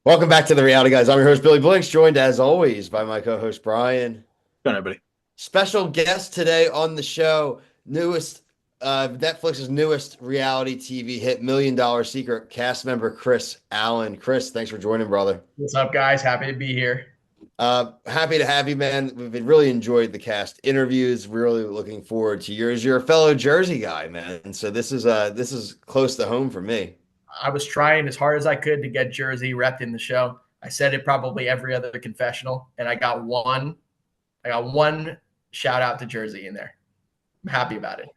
Welcome back to the Reality Guys. I'm your host, Billy Blinks, joined as always by my co-host, Brian. Go on, everybody. Special guest today on the show, Netflix's newest reality TV hit, Million Dollar Secret cast member Chris Allen. Chris, thanks for joining, brother. What's up, guys? Happy to be here. Happy to have you, man. We've really enjoyed the cast interviews. Really looking forward to yours. You're a fellow Jersey guy, man, and so this is close to home for me. I was trying as hard as I could to get Jersey repped in the show. I said it probably every other confessional, and I got one. I got one shout out to Jersey in there. I'm happy about it.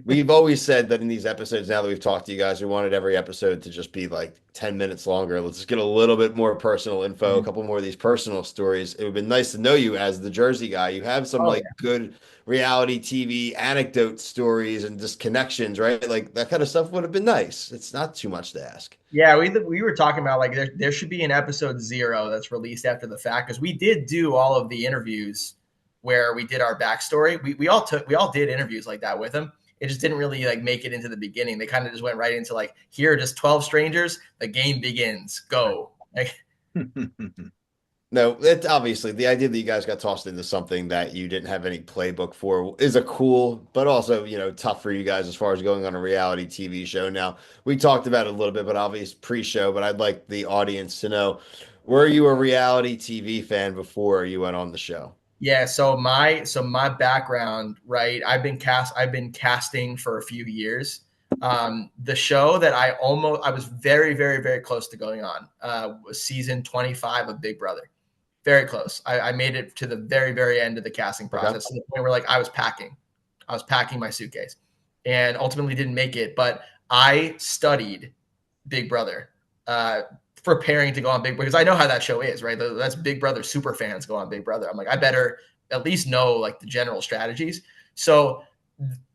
We've always said that in these episodes, now that we've talked to you guys, we wanted every episode to just be like 10 minutes longer. Let's just get a little bit more personal info, a couple more of these personal stories. It would have been nice to know you as the Jersey guy. You have some Oh like yeah, good reality TV anecdote stories and just connections, right? Like that kind of stuff would have been nice. It's not too much to ask. yeah. We were talking about like there should be an episode 0 that's released after the fact because we did do all of the interviews where we did our backstory. We all did interviews like that with him. It just didn't really like make it into the beginning. They kind of just went right into like, here are just 12 strangers. The game begins. Go. Like, No, it's obviously the idea that you guys got tossed into something that you didn't have any playbook for is a cool, but also, tough for you guys as far as going on a reality TV show. Now, we talked about it a little bit, but obviously pre-show, but I'd like the audience to know, were you a reality TV fan before you went on the show? Yeah, so my background, right? I've been casting for a few years. The show that I was very, very, very close to going on was season 25 of Big Brother. Very close. I made it to the very, very end of the casting Okay. process to the point where like I was packing my suitcase, and ultimately didn't make it. But I studied Big Brother, preparing to go on Big Brother because I know how that show is, right? That's Big Brother super fans go on Big Brother. I'm like, I better at least know like the general strategies. So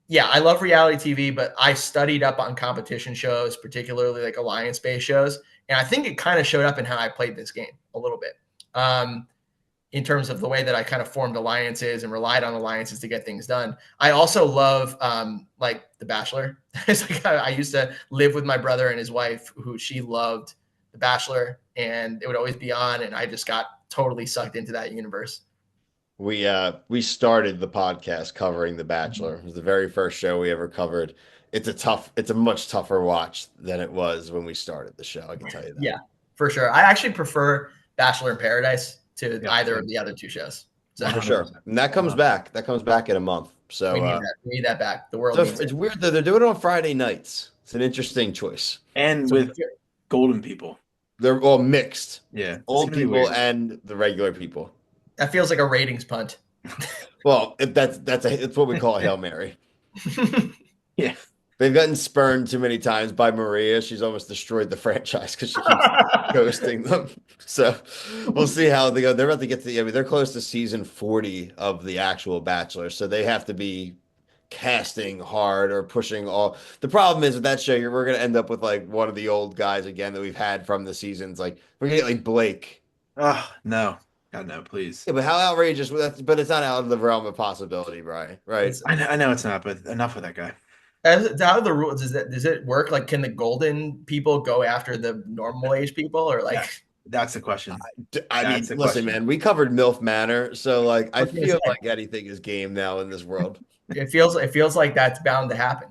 yeah, I love reality TV, but I studied up on competition shows, particularly like alliance-based shows, and I think it kind of showed up in how I played this game a little bit. Um, in terms of the way that I kind of formed alliances and relied on alliances to get things done. I also love like The Bachelor. It's like I used to live with my brother and his wife, who she loved The Bachelor, and it would always be on, and I just got totally sucked into that universe. We started the podcast covering The Bachelor. It was the very first show we ever covered. It's a much tougher watch than it was when we started the show, I can tell you that. Yeah, for sure. I actually prefer Bachelor in Paradise to Yep, either same. of the other two shows. So For sure. 100%. And that comes back. That comes back in a month. we So need that. We need that back. The world so needs it's it. weird that they're doing it on Friday nights. It's an interesting choice. And So with golden people. They're all mixed. Yeah, it's Old gonna be people weird. and the regular people. that feels like a ratings punt. Well, it's what we call a Hail Mary. Yeah. They've gotten spurned too many times by Maria. She's almost destroyed the franchise because she keeps ghosting them. So we'll see how they go. They're about to get to I mean, they're close to season 40 of the actual Bachelor. So they have to be casting hard or pushing all. The problem is with that show, we're gonna end up with like one of the old guys again that we've had from the seasons. Like we're gonna get like Blake. Oh, no. God, no, please. Yeah, but how outrageous but it's not out of the realm of possibility, Brian, right? It's I know it's not, but enough with that guy. How are the rules? Does it work? Like, can the golden people go after the normal age people, or Yeah. like? That's the question. I That's mean, the listen, question. man, we covered MILF Manor, so like I I was gonna feel say like anything is game now in this world. it feels like that's bound to happen.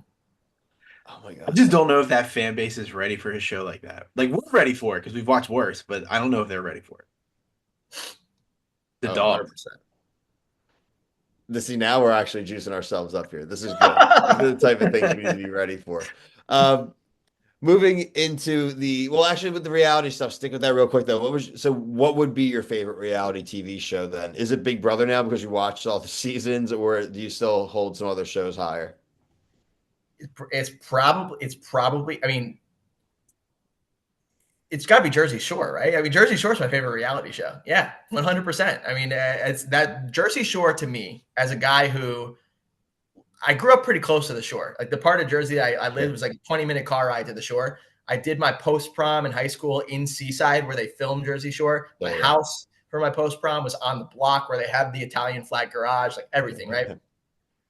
Oh my I God. just don't know if that fan base is ready for his show like that. Like, we're ready for it because we've watched worse, but I don't know if they're ready for it. The Oh, dog. 100%. See, now we're actually juicing ourselves up here. This is good. These are the type of things we need to be ready for. Um, moving into well, actually, with the reality stuff, stick with that real quick though. What would be your favorite reality TV show then? Is it Big Brother now because you watched all the seasons, or do you still hold some other shows higher? It's probably. I mean, it's got to be Jersey Shore, right? I mean, Jersey Shore is my favorite reality show. Yeah, 100%. I mean, it's that Jersey Shore to me as a guy who I grew up pretty close to the shore. Like the part of Jersey I Yeah, lived was like a 20-minute car ride to the shore. I did my post prom in high school in Seaside where they filmed Jersey Shore. My yeah, house for my post prom was on the block where they have the Italian flag garage, like everything, right? yeah.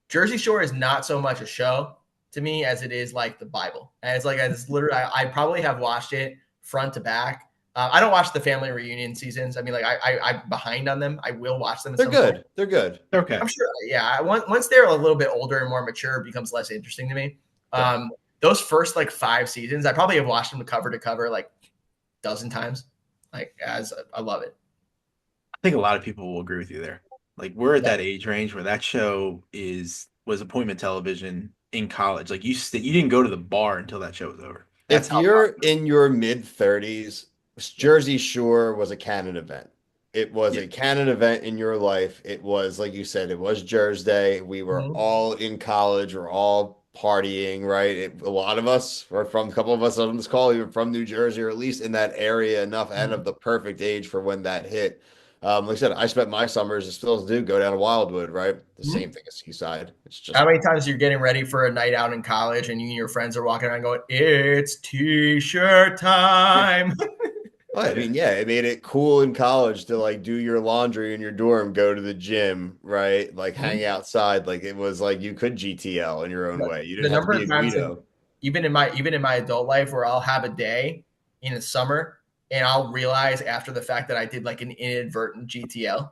Jersey Shore is not so much a show to me as it is like the Bible. And it's like, it's literally, I probably have watched it front to back I don't watch the family reunion seasons. I mean, like I'm behind on them. I will watch them. At They're some good. Point. They're good. Okay. I'm sure. Yeah. Once they're a little bit older and more mature, it becomes less interesting to me. Those first like 5 seasons, I probably have watched them to cover like a dozen times. Like as I love it. I think a lot of people will agree with you there. Like we're at that age range where that show was appointment television in college. Like you didn't go to the bar until that show was over. That's If you're in your mid 30s, Jersey Shore was a canon event. It was a canon event in your life. It was, like you said, it was Jersey Day. We were all in college. We're all partying, right? A lot of us, or from a couple of us on this call, you're from New Jersey, or at least in that area enough and of the perfect age for when that hit. Like I said, I spent my summers, and still do, go down to Wildwood, right? The same thing as Seaside. It's just how many times you're getting ready for a night out in college and you and your friends are walking around going, "It's t-shirt time." Well, I mean, yeah, it made it cool in college to like do your laundry in your dorm, go to the gym, right? Like hang outside. Like it was like you could GTL in your own way. You The didn't have to number be of a times, Guido. even in my adult life, where I'll have a day in the summer and I'll realize after the fact that I did like an inadvertent GTL.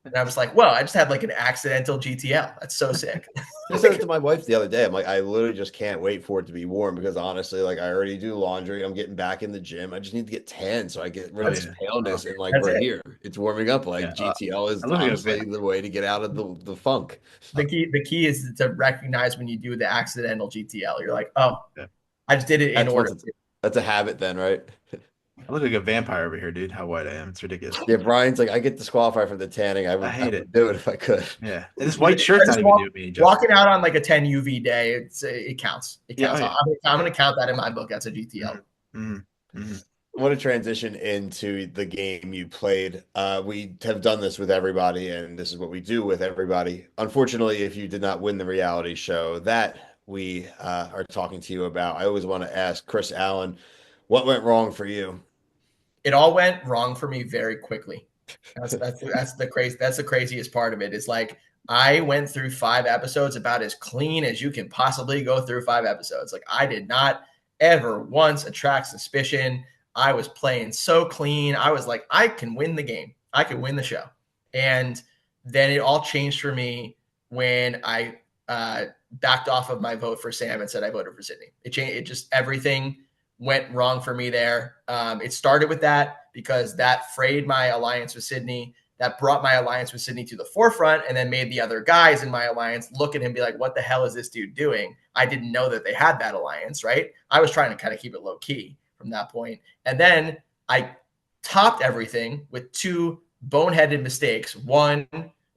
And I was like, well, I just had like an accidental GTL. That's so sick. I said it to my wife the other day. I'm like, I literally just can't wait for it to be warm because honestly, like I already do laundry. I'm getting back in the gym. I just need to get tan so I get rid of this paleness. And like we're here. It's warming up. Like GTL is honestly the way to get out of the funk. The key is to recognize when you do the accidental GTL. You're like, oh, I just did it in order. That's a habit then, right? I look like a vampire over here, dude. How white I am. It's ridiculous. Yeah, Brian's like, I get disqualified from the tanning. I would do it if I could. Yeah. And this white shirt's not even doing me justice. Walking out on like a 10 UV day, it counts. It counts. Yeah, I'm going to count that in my book as a GTL. I want to transition into the game you played. We have done this with everybody, and this is what we do with everybody. Unfortunately, if you did not win the reality show that we are talking to you about, I always want to ask Chris Allen, what went wrong for you? It all went wrong for me very quickly. That's the craziest part of it. Is like I went through 5 episodes about as clean as you can possibly go through 5 episodes. Like I did not ever once attract suspicion. I was playing so clean. I was like, I can win the game. I can win the show. And then it all changed for me when I backed off of my vote for Sam and said I voted for Sydney. It changed. It just everything went wrong for me there. It started with that because that frayed my alliance with Sydney. That brought my alliance with Sydney to the forefront and then made the other guys in my alliance look at him and be like, what the hell is this dude doing? I didn't know that they had that alliance, right? I was trying to kind of keep it low key from that point. And then I topped everything with 2 boneheaded mistakes. One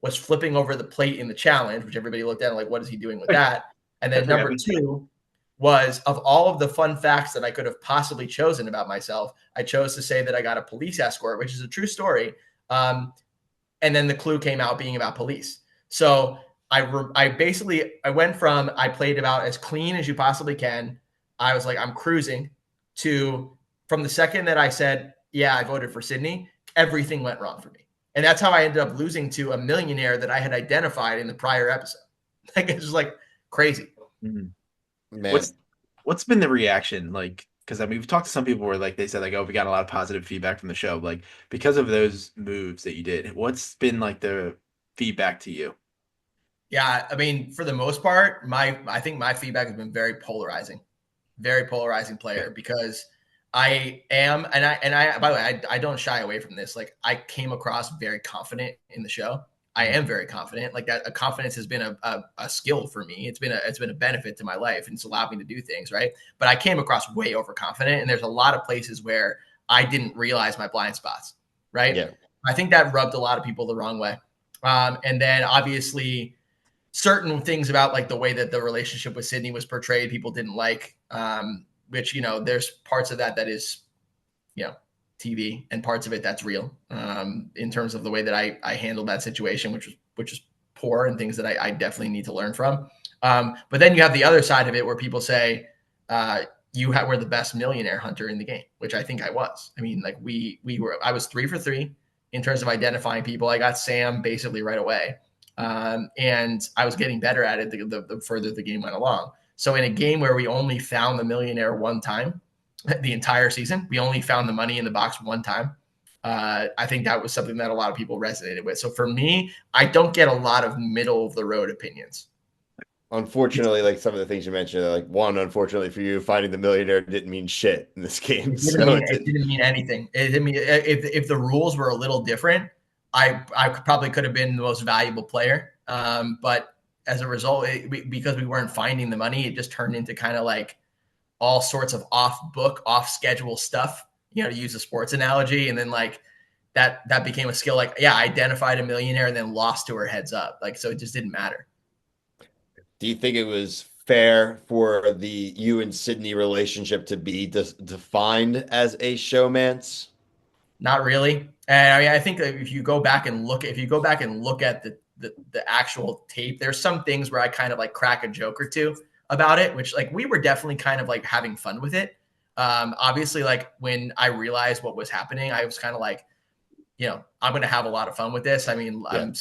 was flipping over the plate in the challenge, which everybody looked at like, what is he doing with that? And then number 2 was, of all of the fun facts that I could have possibly chosen about myself, I chose to say that I got a police escort, which is a true story. And then the clue came out being about police. So I went from I played about as clean as you possibly can. I was like, I'm cruising to from the second that I said, yeah, I voted for Sydney, everything went wrong for me. And that's how I ended up losing to a millionaire that I had identified in the prior episode. Like it's just like crazy. Man. What's been the reaction like? Because I mean, we've talked to some people where like they said like, oh, we got a lot of positive feedback from the show. Like because of those moves that you did, what's been like the feedback to you? Yeah, I mean, for the most part, I think my feedback has been very polarizing player because I am and I by the way, I don't shy away from this. Like I came across very confident in the show. I am very confident. Like that, confidence has been a skill for me. It's been a benefit to my life, and it's allowed me to do things right. But I came across way overconfident, and there's a lot of places where I didn't realize my blind spots. Right. Yeah. I think that rubbed a lot of people the wrong way. And then obviously certain things about like the way that the relationship with Sydney was portrayed, people didn't like. Which there's parts of that is, TV and parts of it that's real in terms of the way that I handled that situation, which is poor and things that I definitely need to learn from. But then you have the other side of it where people say were the best millionaire hunter in the game, which I think I was. I mean, like I was 3 for 3 in terms of identifying people. I got Sam basically right away. And I was getting better at it the further the game went along. So in a game where we only found the millionaire one time, the entire season. We only found the money in the box one time. I think that was something that a lot of people resonated with. So for me, I don't get a lot of middle of the road opinions. Unfortunately, like some of the things you mentioned, like one, unfortunately for you, finding the millionaire didn't mean shit in this game. It didn't mean anything. It didn't mean if the rules were a little different, I probably could have been the most valuable player. But as a result, because we weren't finding the money, it just turned into kind of like all sorts of off book, off schedule stuff, to use a sports analogy. And then like that became a skill. Like, yeah, I identified a millionaire and then lost to her heads up. Like, so it just didn't matter. Do you think it was fair for the you and Sydney relationship to be defined as a showmance? Not really. And I mean, I think that if you go back and look at the actual tape, there's some things where I kind of like crack a joke or two about it, which like we were definitely kind of like having fun with it. Obviously, like when I realized what was happening, I was kind of like, I'm going to have a lot of fun with this. I mean, Yeah.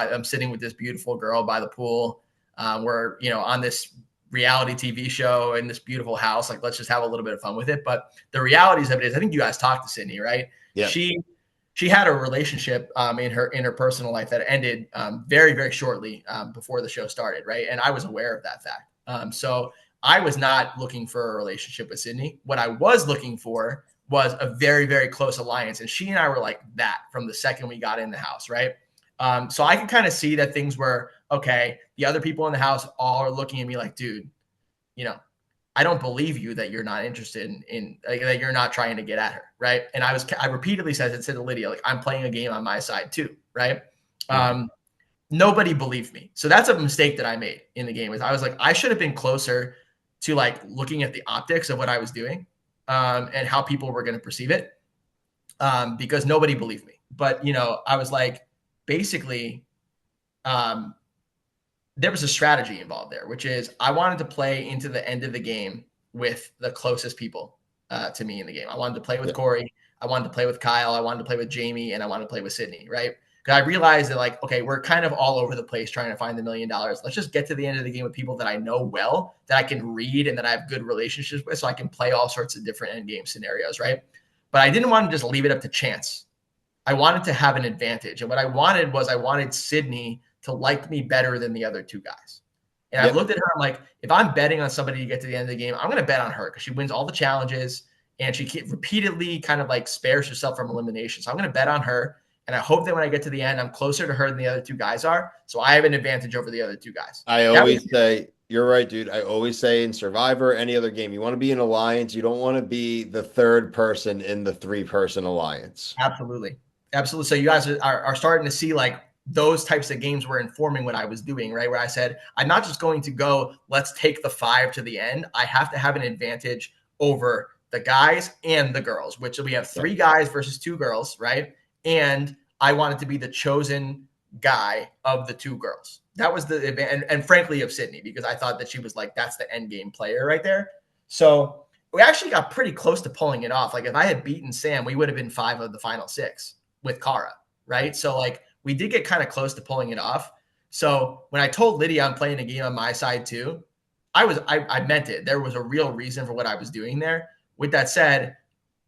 I'm sitting with this beautiful girl by the pool. We're, on this reality TV show in this beautiful house. Like, let's just have a little bit of fun with it. But the realities of it is, I think you guys talked to Sydney, right? Yeah. She had a relationship in her personal life that ended very, very shortly before the show started, right? And I was aware of that fact. So I was not looking for a relationship with Sydney. What I was looking for was a very, very close alliance. And she and I were like that from the second we got in the house, right? So I can kind of see that things were, okay, the other people in the house all are looking at me like, dude, I don't believe you that you're not interested in like, that you're not trying to get at her, right? And I repeatedly said to Lydia, like, I'm playing a game on my side too, right? Mm-hmm. Nobody believed me. So that's a mistake that I made in the game. I was like, I should have been closer to like looking at the optics of what I was doing and how people were going to perceive it because nobody believed me. But, I was like, basically, there was a strategy involved there, which is I wanted to play into the end of the game with the closest people to me in the game. I wanted to play with Corey. I wanted to play with Kyle. I wanted to play with Jamie, and I wanted to play with Sydney, right? Because I realized that, like, okay, we're kind of all over the place trying to find the $1 million. Let's just get to the end of the game with people that I know well, that I can read, and that I have good relationships with, so I can play all sorts of different end game scenarios, right? But I didn't want to just leave it up to chance. I wanted to have an advantage. And what I wanted Sydney to like me better than the other two guys. And I looked at her, I'm like, if I'm betting on somebody to get to the end of the game, I'm going to bet on her because she wins all the challenges and she repeatedly kind of like spares herself from elimination. So I'm going to bet on her. And I hope that when I get to the end, I'm closer to her than the other two guys are. So I have an advantage over the other two guys. I always say, you're right, dude. I always say in Survivor, any other game, you want to be an alliance. You don't want to be the third person in the 3-person alliance. Absolutely. Absolutely. So you guys are starting to see like those types of games were informing what I was doing, right? Where I said, I'm not just going to go, let's take the 5 to the end. I have to have an advantage over the guys and the girls, which we have 3 guys versus 2 girls, right? And I wanted to be the chosen guy of the 2 girls. That was the advantage, and frankly of Sydney, because I thought that she was like, that's the end game player right there. So we actually got pretty close to pulling it off. Like if I had beaten Sam, we would have been 5 of the final 6 with Kara, right? So like we did get kind of close to pulling it off. So when I told Lydia I'm playing a game on my side too, I meant it. There was a real reason for what I was doing there. With that said,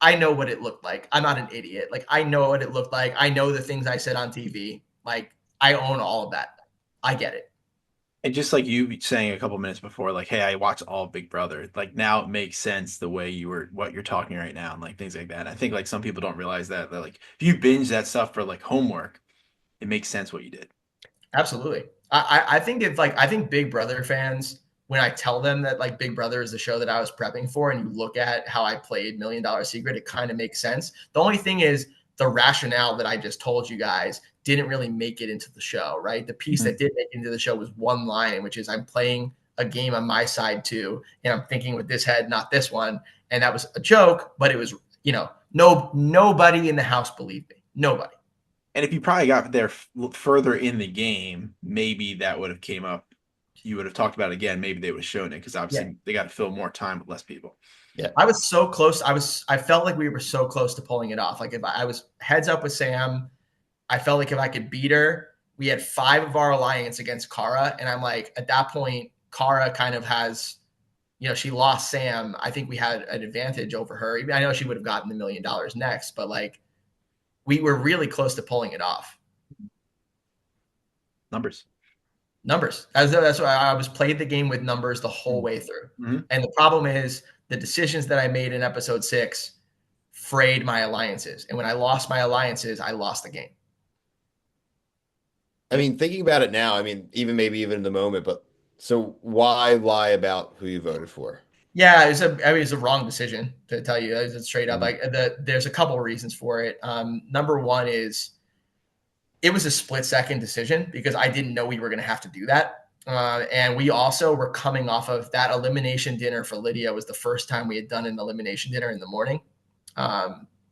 I know what it looked like. I'm not an idiot. Like I know what it looked like. I know the things I said on TV. Like I own all of that. I get it. And just like you saying a couple minutes before, like, hey, I watched all Big Brother. Like now it makes sense the way what you're talking right now and like things like that. I think like some people don't realize that like if you binge that stuff for like homework, it makes sense what you did. Absolutely. I think I think Big Brother fans, when I tell them that like Big Brother is the show that I was prepping for, and you look at how I played $1 Million Secret, it kind of makes sense. The only thing is the rationale that I just told you guys didn't really make it into the show, right? The piece that did make it into the show was one line, which is I'm playing a game on my side too, and I'm thinking with this head, not this one. And that was a joke, but it was, nobody in the house believed me. Nobody. And if you probably got there further in the game, maybe that would have came up. You would have talked about it again. Maybe they would have shown it because obviously they got to fill more time with less people. Yeah, I was so close. I felt like we were so close to pulling it off. Like if I was heads up with Sam, I felt like if I could beat her, we had 5 of our alliance against Kara. And I'm like, at that point, Kara kind of has she lost Sam. I think we had an advantage over her. I know she would have gotten the $1 million next, but like we were really close to pulling it off. Numbers. That's why I was played the game with numbers the whole way through. Mm-hmm. And the problem is the decisions that I made in episode 6 frayed my alliances. And when I lost my alliances, I lost the game. I mean, thinking about it now, I mean, even in the moment, but so why lie about who you voted for? Yeah, it's a wrong decision, to tell you. It's straight up. Like there's a couple of reasons for it. Number one is it was a split-second decision because I didn't know we were going to have to do that. And we also were coming off of that elimination dinner for Lydia. Was the first time we had done an elimination dinner in the morning.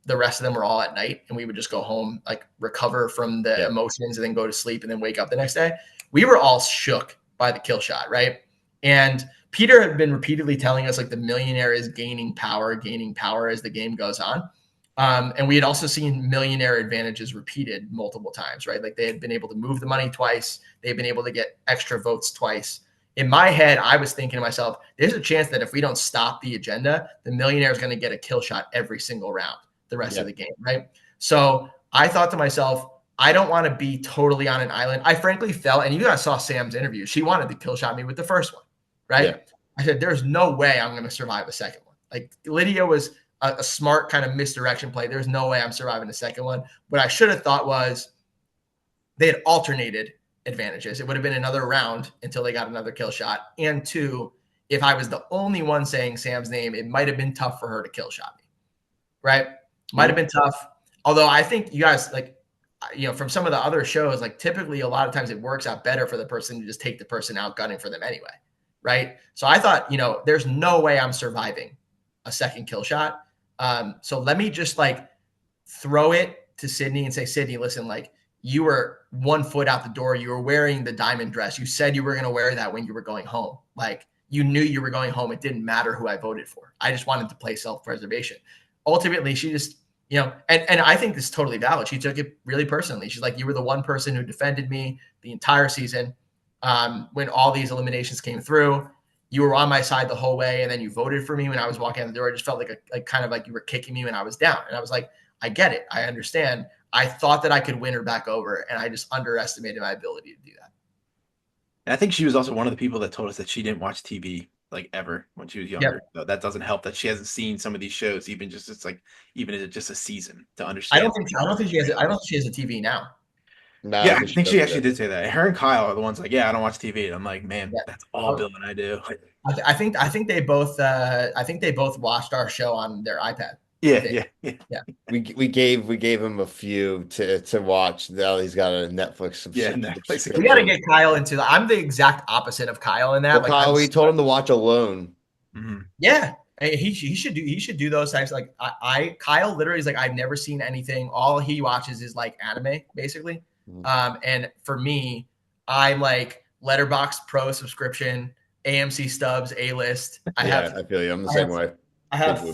The rest of them were all at night, and we would just go home, like recover from the emotions and then go to sleep and then wake up the next day. We were all shook by the kill shot, right? And Peter had been repeatedly telling us like the millionaire is gaining power as the game goes on. And we had also seen millionaire advantages repeated multiple times, right? Like they had been able to move the money twice. They've been able to get extra votes twice. In my head, I was thinking to myself, there's a chance that if we don't stop the agenda, the millionaire is going to get a kill shot every single round the rest of the game, right? So I thought to myself, I don't want to be totally on an island. I frankly felt, and you guys saw Sam's interview, she wanted to kill shot me with the first one, right? Yeah. I said, there's no way I'm going to survive a second one. Like Lydia was a smart kind of misdirection play. There's no way I'm surviving the second one. What I should have thought was they had alternated advantages. It would have been another round until they got another kill shot. And 2, if I was the only one saying Sam's name, it might have been tough for her to kill shot me, right? Might have been tough. Although I think you guys, like, from some of the other shows, like typically a lot of times it works out better for the person to just take the person out gunning for them anyway, right? So I thought, there's no way I'm surviving a second kill shot. So let me just like throw it to Sydney and say, Sydney, listen, like you were 1 foot out the door. You were wearing the diamond dress. You said you were going to wear that when you were going home. Like you knew you were going home. It didn't matter who I voted for. I just wanted to play self-preservation. Ultimately, she just, and I think this is totally valid. She took it really personally. She's like, you were the one person who defended me the entire season. When all these eliminations came through, you were on my side the whole way. And then you voted for me when I was walking out the door. I just felt like kind of like you were kicking me when I was down. And I was like, I get it. I understand. I thought that I could win her back over. And I just underestimated my ability to do that. And I think she was also one of the people that told us that she didn't watch TV like ever when she was younger. So that doesn't help that she hasn't seen some of these shows, even just it's just a season to understand. I don't think she has a TV now. No, yeah, I think she actually did say that. Her and Kyle are the ones like, yeah, I don't watch TV. And I'm like, man, that's all Bill and I do. I think they both watched our show on their iPad. Yeah. We gave him a few to watch. Now he's got a Netflix subscription. Yeah, Netflix. We got to get Kyle into that. I'm the exact opposite of Kyle in that. Well, Kyle, we told him to watch Alone. Mm-hmm. Yeah, he should do those types. Like Kyle literally is like, I've never seen anything. All he watches is like anime, basically. Mm-hmm. And for me, I'm like Letterboxd Pro subscription, AMC Stubs, A-list. I feel you. I'm the same way. I have 3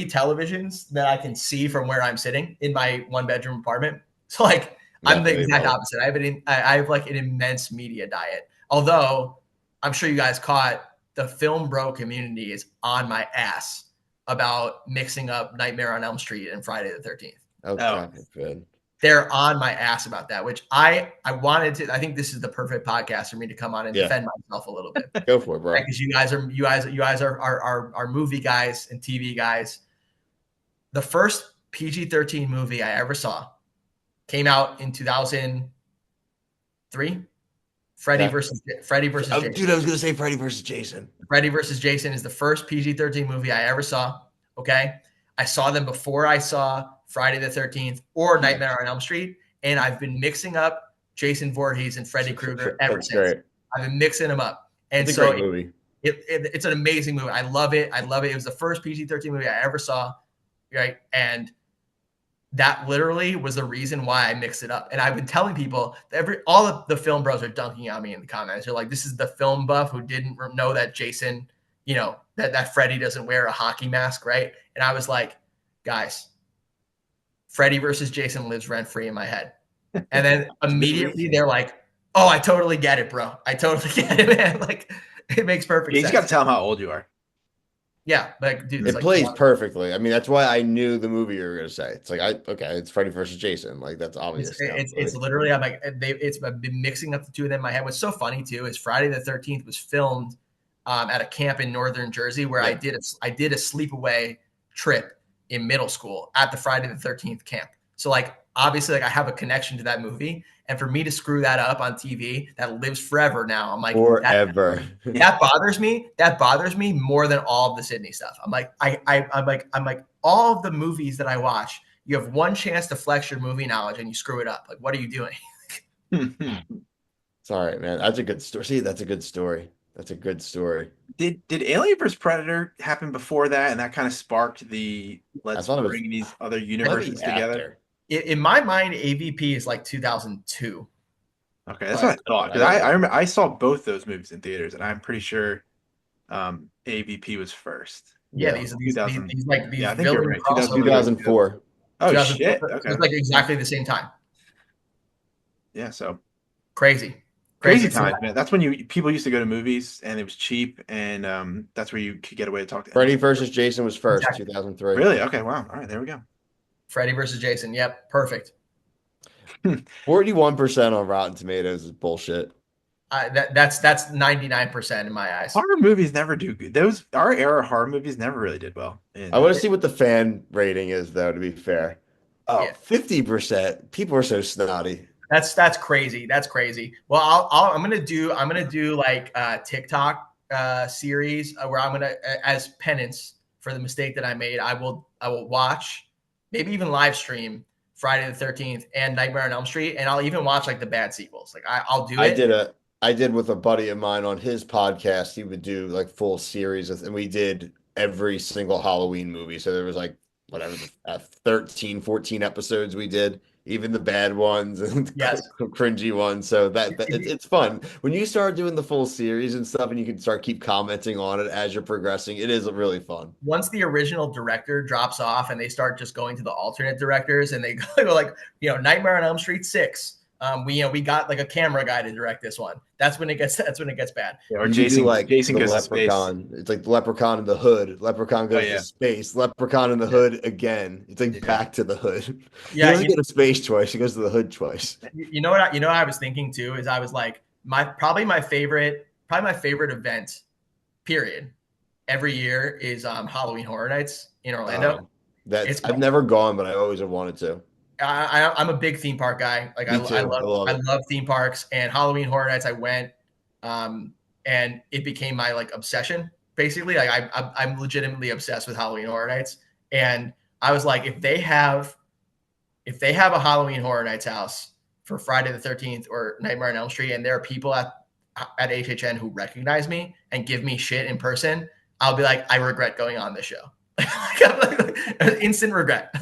televisions that I can see from where I'm sitting in my 1-bedroom apartment. So like I'm the exact opposite. I have like an immense media diet. Although I'm sure you guys caught the film bro community is on my ass about mixing up Nightmare on Elm Street and Friday the 13th. Oh, good. They're on my ass about that, which I wanted to. I think this is the perfect podcast for me to come on and defend myself a little bit. Go for it, bro. Because you guys are movie guys and TV guys. The first PG-13 movie I ever saw came out in 2003. Freddy versus Jason. Dude, I was gonna say Freddy versus Jason. Freddy versus Jason is the first PG-13 movie I ever saw. Okay, I saw them before I saw Friday the 13th or Nightmare on Elm Street, and I've been mixing up Jason Voorhees and Freddy Krueger ever since. Great. I've been mixing them up, and it's a great movie. It's an amazing movie. I love it. It was the first PG-13 movie I ever saw, right? And that literally was the reason why I mixed it up. And I've been telling people that all of the film bros are dunking on me in the comments. They're like, "This is the film buff who didn't know that Jason, that Freddy doesn't wear a hockey mask, right?" And I was like, guys, Freddy versus Jason lives rent-free in my head. And then immediately they're like, "Oh, I totally get it, bro. I totally get it, man." Like, It makes perfect You sense. just got to tell them how old you are. Yeah, like dude, It plays perfectly. I mean, that's why I knew the movie you were gonna say. It's like okay, it's Freddy versus Jason. Like that's obvious. It's literally I've been mixing up the two of them in my head. What's so funny too is Friday the 13th was filmed at a camp in northern Jersey where I did a sleepaway trip in middle school at the Friday the 13th camp. So like obviously like I have a connection to that movie, and for me to screw that up on TV, that lives forever now. I'm like forever. That bothers me. That bothers me more than all of the Sydney stuff. I'm like I'm like all of the movies that I watch. You have one chance to flex your movie knowledge and you screw it up. Like, what are you doing? It's all right, man. That's a good story. See, that's a good story. That's a good story. Did Alien vs Predator happen before that, and that kind of sparked the let's bring these other universes together? In my mind, AVP is like 2002. Okay, that's what I thought. Because I remember I saw both those movies in theaters, and I'm pretty sure AVP was first. Yeah, these I think you're right. 2004. Oh 2004. shit! Okay, it's like exactly the same time. Yeah, so crazy times, man. That's when people used to go to movies, and it was cheap, and that's where you could get away to talk to. Freddy versus Jason was first, 2003. Really? Okay, wow. All right, there we go. Freddy versus Jason. Yep, perfect. 41% on Rotten Tomatoes is bullshit. That's 99% in my eyes. Horror movies never do good. Our era horror movies never really did well. I want to see what the fan rating is, though. To be fair, 50%. People are so snotty. That's crazy. That's crazy. Well, I'm gonna do like a TikTok series where I'm gonna, as penance for the mistake that I made, I will watch, maybe even live stream Friday the 13th and Nightmare on Elm Street, and I'll even watch like the bad sequels. Like I'll do it. I did with a buddy of mine on his podcast. He would do like full series, and we did every single Halloween movie. So there was like whatever, 13, 14 episodes we did, even the bad ones and cringy ones. So it's fun when you start doing the full series and stuff, and you can keep commenting on it as you're progressing. It is really fun. Once the original director drops off and they start just going to the alternate directors, and they go like, Nightmare on Elm Street 6. We got like a camera guy to direct this one. That's when it gets bad. Yeah, or Jason goes to space. It's like the Leprechaun in the Hood. Leprechaun goes to space. Leprechaun in the Hood again. It's like back to the Hood. Yeah, he doesn't get a space twice. He goes to the Hood twice. You know what I was thinking too is I was like probably my favorite event, period, every year is Halloween Horror Nights in Orlando. I've never gone, but I always have wanted to. I'm a big theme park guy. Like I love theme parks, and Halloween Horror Nights I went, and it became my like obsession. Basically, like I'm legitimately obsessed with Halloween Horror Nights, and I was like, if they have a Halloween Horror Nights house for Friday the 13th or Nightmare on Elm Street, and there are people at HHN who recognize me and give me shit in person, I'll be like, I regret going on this show. Instant regret.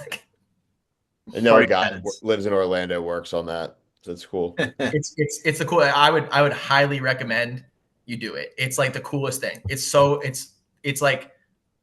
And no guy lives in Orlando, works on that. So it's cool. It's a cool. I would highly recommend you do it. It's like the coolest thing. It's like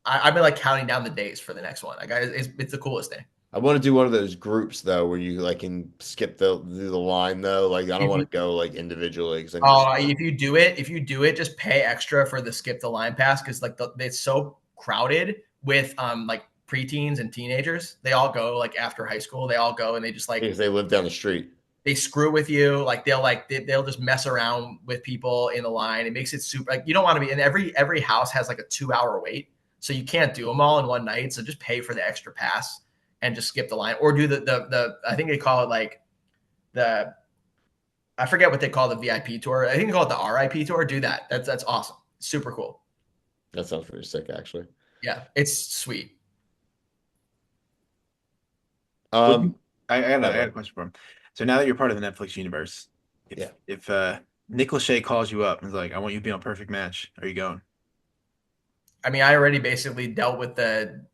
I've been like counting down the days for the next one. Like it's the coolest thing. I want to do one of those groups though, where you like can skip the line though. Like I don't want to go like individually. If you do it, just pay extra for the skip the line pass, because like it's so crowded with like preteens and teenagers. They all go like after high school. They all go and they just like because they live down the street. They screw with you. Like they'll just mess around with people in the line. It makes it super like you don't want to be. And every house has like a 2-hour wait, so you can't do them all in one night. So just pay for the extra pass and just skip the line, or do the I think they call it like I forget what they call the VIP tour. I think they call it the RIP tour. Do that. That's awesome. Super cool. That sounds pretty sick, actually. Yeah, it's sweet. I got a question for him. So now that you're part of the Netflix universe, if Nick Lachey calls you up and is like, I want you to be on Perfect Match, are you going? I mean, I already basically dealt with the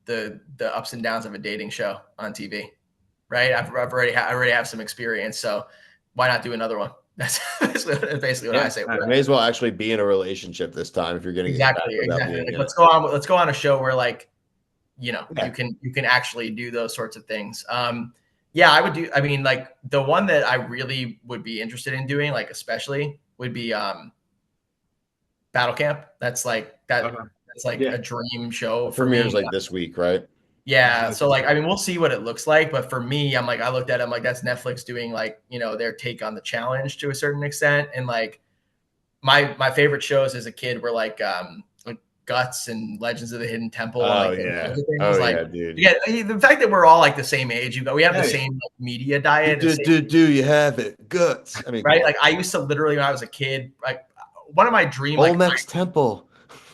ups and downs of a dating show on TV, right? I already have some experience, so why not do another one? That's basically what I say. You may as well actually be in a relationship this time if you're getting exactly. Like, let's go on a show where like, you can actually do those sorts of things. Yeah, I would do. I mean, like the one that I really would be interested in doing, like especially, would be Battle Camp. That's like that. Okay. That's like a dream show for Premieres me. like this week, right? Yeah. So like, I mean, we'll see what it looks like. But for me, I'm like, I looked at it, I'm like, that's Netflix doing like, their take on the challenge to a certain extent. And like my favorite shows as a kid were like Guts and Legends of the Hidden Temple. Oh, and like yeah. things. Oh, like, yeah, dude. Yeah, the fact that we're all like the same age, we have the same like, media diet. Do you have it? Guts. I mean, right? Like I used to literally, when I was a kid, like one of my dreams, Olmec's Temple.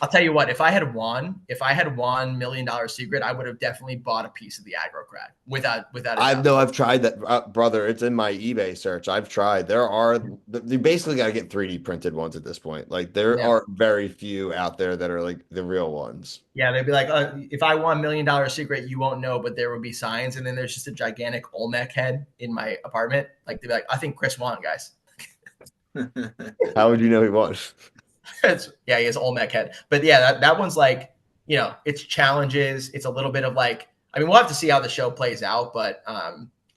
I'll tell you what, if I had won $1 million secret, I would have definitely bought a piece of the aggro crack without I've tried that, brother. It's in my eBay search. I've tried. You basically got to get 3D printed ones at this point. Like there are very few out there that are like the real ones. Yeah, they'd be like, if I won $1 million secret, you won't know, but there will be signs. And then there's just a gigantic Olmec head in my apartment. Like they'd be like, I think Chris won, guys. How would you know he won? Yeah, he has Olmec head. But yeah, that one's like, it's challenges. It's a little bit of like, I mean, we'll have to see how the show plays out, but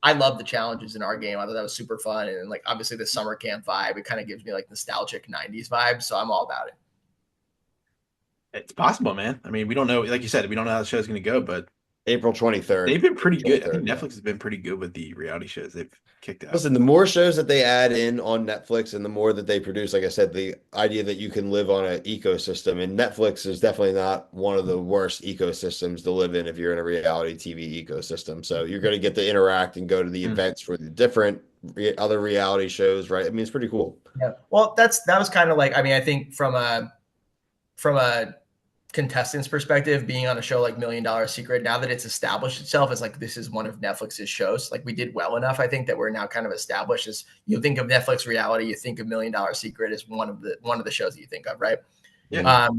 I love the challenges in our game. I thought that was super fun. And like, obviously the summer camp vibe, it kind of gives me like nostalgic 90s vibe. So I'm all about it. It's possible, man. I mean, we don't know. Like you said, we don't know how the show's going to go, but April 23rd. They've been pretty good. I think Netflix has been pretty good with the reality shows they've kicked out. Listen, the more shows that they add in on Netflix and the more that they produce, like I said, the idea that you can live on an ecosystem, and Netflix is definitely not one of the worst ecosystems to live in if you're in a reality TV ecosystem. So you're going to get to interact and go to the events for the different other reality shows, right? I mean, it's pretty cool. Yeah. Well, that was kind of like, I mean, I think from a contestants perspective, being on a show like $1 Million Secret, now that it's established itself as like this is one of Netflix's shows, like we did well enough, I think, that we're now kind of established as, you think of Netflix reality, you think of $1 Million Secret as one of the shows that you think of, right? Yeah.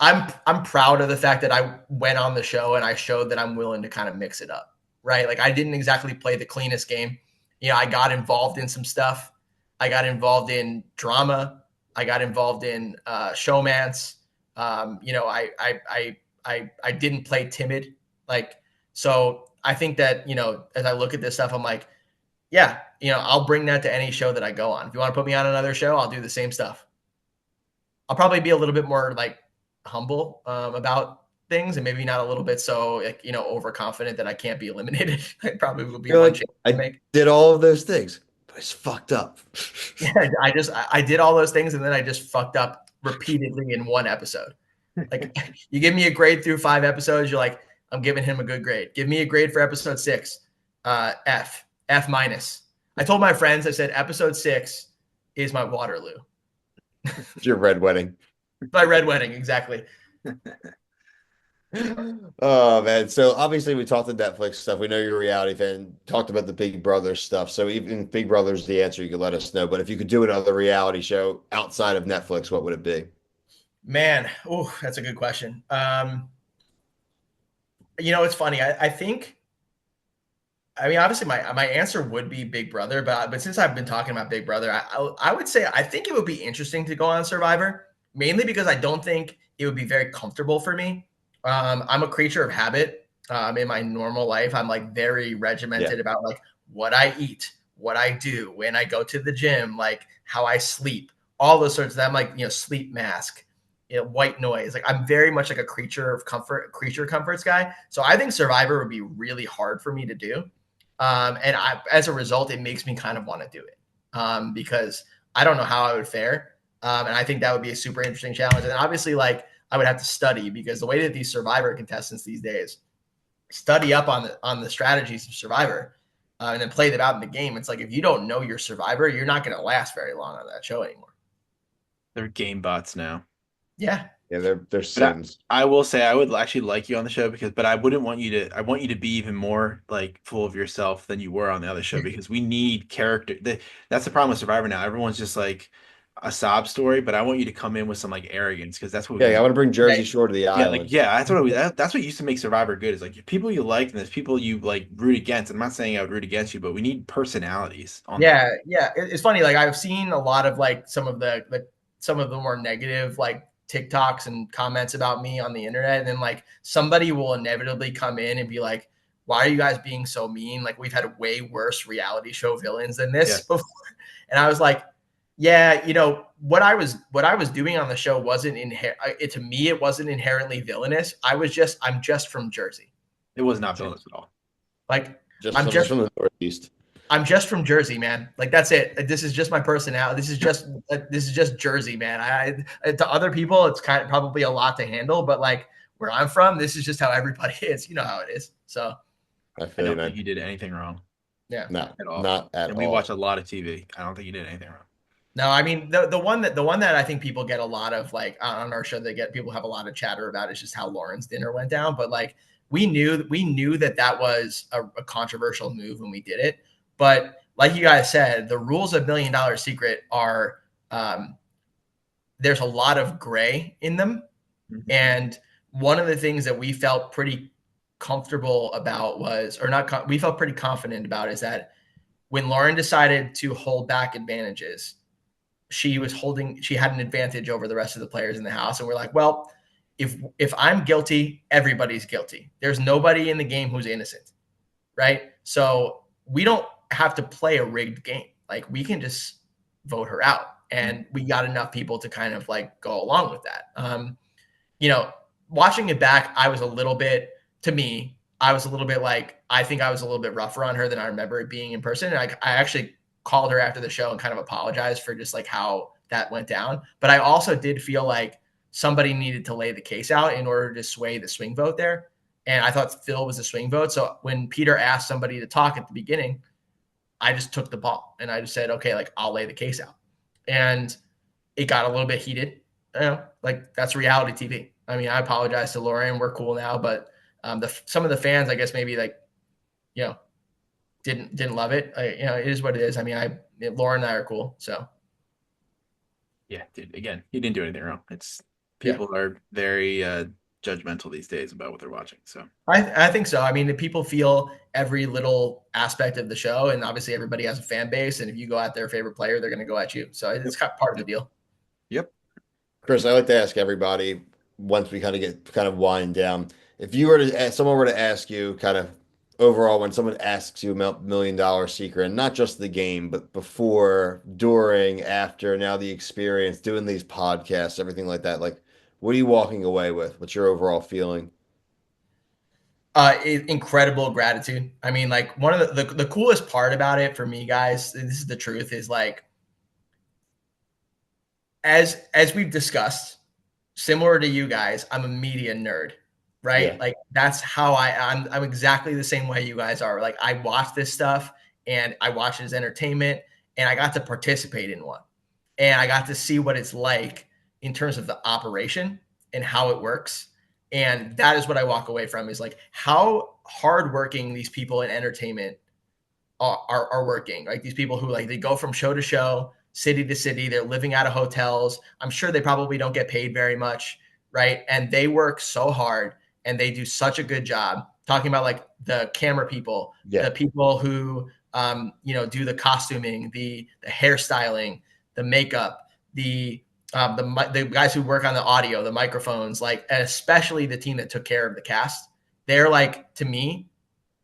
I'm proud of the fact that I went on the show and I showed that I'm willing to kind of mix it up, right? Like I didn't exactly play the cleanest game. I got involved in some stuff. I got involved in drama. I got involved in showmance. I didn't play timid. Like, so I think that, as I look at this stuff, I'm like, yeah, I'll bring that to any show that I go on. If you want to put me on another show, I'll do the same stuff. I'll probably be a little bit more like humble about things and maybe not a little bit so like, overconfident that I can't be eliminated. I probably will be one change to make. Did all of those things. It's fucked up. Yeah, I did all those things and then I just fucked up repeatedly in one episode. Like you give me a grade through 5 episodes, you're like, I'm giving him a good grade. Give me a grade for episode 6, F minus. I told my friends, I said episode 6 is my Waterloo. It's your red wedding. My red wedding, exactly. Oh man, so obviously we talked the Netflix stuff. We know you're a reality fan. Talked about the Big Brother stuff. So even if Big Brother's the answer, you could let us know. But if you could do another reality show outside of Netflix, what would it be? Man, that's a good question. It's funny. I think. I mean, obviously, my answer would be Big Brother, but since I've been talking about Big Brother, I would say I think it would be interesting to go on Survivor, mainly because I don't think it would be very comfortable for me. I'm a creature of habit. In my normal life, I'm like very regimented about like what I eat, what I do, when I go to the gym, like how I sleep, all those sorts of that. I'm like, sleep mask, white noise. Like I'm very much like a creature comforts guy. So I think Survivor would be really hard for me to do. And as a result, it makes me kind of want to do it because I don't know how I would fare. And I think that would be a super interesting challenge. And obviously, like I would have to study because the way that these Survivor contestants these days study up on the strategies of Survivor and then play them out in the game. It's like if you don't know your Survivor, you're not going to last very long on that show anymore. They're game bots now. Yeah. Yeah, they're Sims. I will say I would actually like you on the show but I wouldn't want you to. I want you to be even more like full of yourself than you were on the other show because we need character. That's the problem with Survivor now. Everyone's just like a sob story, but I want you to come in with some like arrogance because that's what. I want to bring Jersey Shore to the island. That's what that's what used to make Survivor good. Is like people you like and there's people you like root against. I'm not saying I would root against you, but we need personalities. Yeah. It's funny. Like I've seen a lot of like some of the more negative like TikToks and comments about me on the internet. And then like somebody will inevitably come in and be like, why are you guys being so mean? Like we've had way worse reality show villains than this before. And I was like, Yeah, you know what I was doing on the show wasn't to me it wasn't inherently villainous. I'm just from Jersey. It was not villainous at all. Like Just from the Northeast. I'm just from Jersey, man. Like that's it. This is just my personality. This is just Jersey, man. To other people, it's kind of probably a lot to handle, but like where I'm from, this is just how everybody is. You know how it is. So I don't think you did anything wrong. Yeah, no, at all. Not at all. And we watch a lot of TV. I don't think you did anything wrong. No, I mean the one that I think people get a lot of like on our show, people have a lot of chatter about is just how Lauren's dinner went down. But like we knew that was a controversial move when we did it. But like you guys said, the rules of $1 Million Secret are there's a lot of gray in them. Mm-hmm. And one of the things that we felt pretty comfortable about we felt pretty confident about is that when Lauren decided to hold back advantages, she had an advantage over the rest of the players in the house. And we're like, well, if I'm guilty, everybody's guilty. There's nobody in the game who's innocent. Right. So we don't have to play a rigged game. Like we can just vote her out. And we got enough people to kind of like go along with that. Watching it back, I was a little bit like, I think I was a little bit rougher on her than I remember it being in person. And I actually called her after the show and kind of apologized for just like how that went down. But I also did feel like somebody needed to lay the case out in order to sway the swing vote there. And I thought Phil was the swing vote. So when Peter asked somebody to talk at the beginning, I just took the ball and I just said, okay, like I'll lay the case out. And it got a little bit heated. Like that's reality TV. I mean, I apologize to Lauren. We're cool now, but some of the fans, I guess, maybe like, didn't love it. It is what it is. I mean, Lauren and I are cool. So. Yeah, dude. Again, he didn't do anything wrong. People are very judgmental these days about what they're watching. So I think so. I mean, people feel every little aspect of the show, and obviously everybody has a fan base. And if you go at their favorite player, they're going to go at you. So it's kind of part of the deal. Yep. Chris, I like to ask everybody once we kind of wind down. If someone were to ask you kind of overall, when someone asks you about $1 Million Secret, and not just the game, but before, during, after, now the experience, doing these podcasts, everything like that, like, what are you walking away with? What's your overall feeling? Incredible gratitude. I mean, like one of the coolest part about it for me, guys, this is the truth, is like, as we've discussed, similar to you guys, I'm a media nerd. Right. Yeah. Like that's how I'm exactly the same way you guys are. Like I watch this stuff and I watch it as entertainment, and I got to participate in one, and I got to see what it's like in terms of the operation and how it works. And that is what I walk away from, is like how hardworking these people in entertainment are working. Like these people who like, they go from show to show, city to city, they're living out of hotels. I'm sure they probably don't get paid very much. Right. And they work so hard. And they do such a good job talking about like the camera people, the people who, do the costuming, the hairstyling, the makeup, the guys who work on the audio, the microphones, like, and especially the team that took care of the cast. They're like, to me,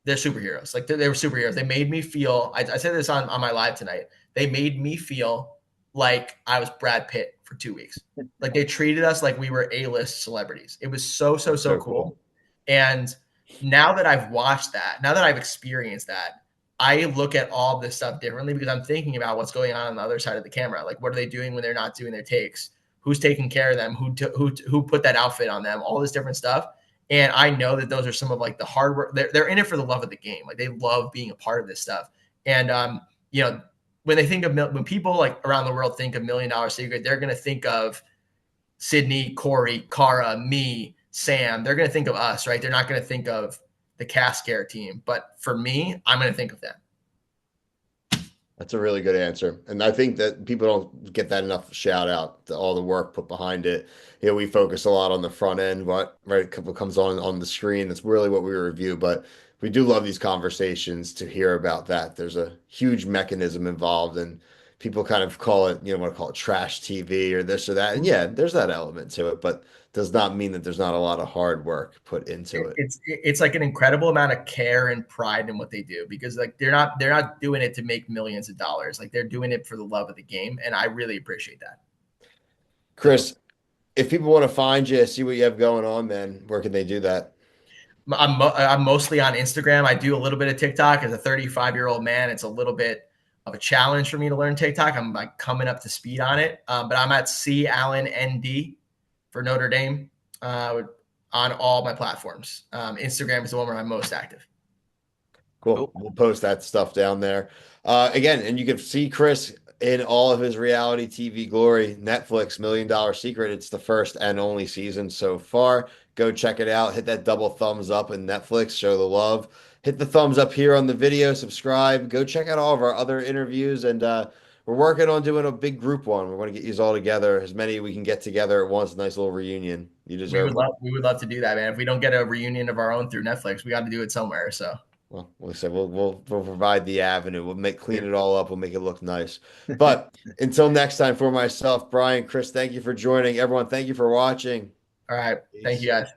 they're superheroes. Like they were superheroes. They made me feel, I said this on my live tonight. They made me feel like I was Brad Pitt for 2 weeks. Like they treated us like we were A-list celebrities. It was so cool. And now that I've watched that, now that I've experienced that, I look at all this stuff differently, because I'm thinking about what's going on the other side of the camera. Like, what are they doing when they're not doing their takes? Who's taking care of them? Who put that outfit on them? All this different stuff. And I know that those are some of like the hard work. They're in it for the love of the game. Like they love being a part of this stuff. And when people like around the world think of $1 Million Secret, they're going to think of Sydney, Corey, Cara, me, Sam. They're going to think of us, right? They're not going to think of the cast care team. But for me, I'm going to think of them. That's a really good answer. And I think that people don't get that enough shout out to all the work put behind it. We focus a lot on the front end, what comes on the screen. That's really what we review. But we do love these conversations to hear about that. There's a huge mechanism involved, and people kind of call it, want to call it trash TV or this or that. And yeah, there's that element to it. But does not mean that there's not a lot of hard work put into it. It's like an incredible amount of care and pride in what they do, because like they're not doing it to make millions of dollars. Like they're doing it for the love of the game, and I really appreciate that. Chris, if people want to find you, see what you have going on, man, where can they do that? I'm mostly on Instagram. I do a little bit of TikTok. As a 35-year-old man, it's a little bit of a challenge for me to learn TikTok. I'm like coming up to speed on it. But I'm at C Allen ND for Notre Dame on all my platforms. Instagram is the one where I'm most active. Cool. We'll post that stuff down there. Again, and you can see Chris in all of his reality TV glory. Netflix, $1 Million Secret. It's the first and only season so far. Go check it out. Hit that double thumbs up in Netflix. Show the love. Hit the thumbs up here on the video. Subscribe. Go check out all of our other interviews. And we're working on doing a big group one. We want to get you all together. As many we can get together at once. Nice little reunion. You deserve it. We would love to do that, man. If we don't get a reunion of our own through Netflix, we got to do it somewhere. So. Well, like I said, we'll provide the avenue. We'll clean it all up. We'll make it look nice. But until next time, for myself, Brian, Chris, thank you for joining. Everyone, thank you for watching. All right. Peace. Thank you, guys.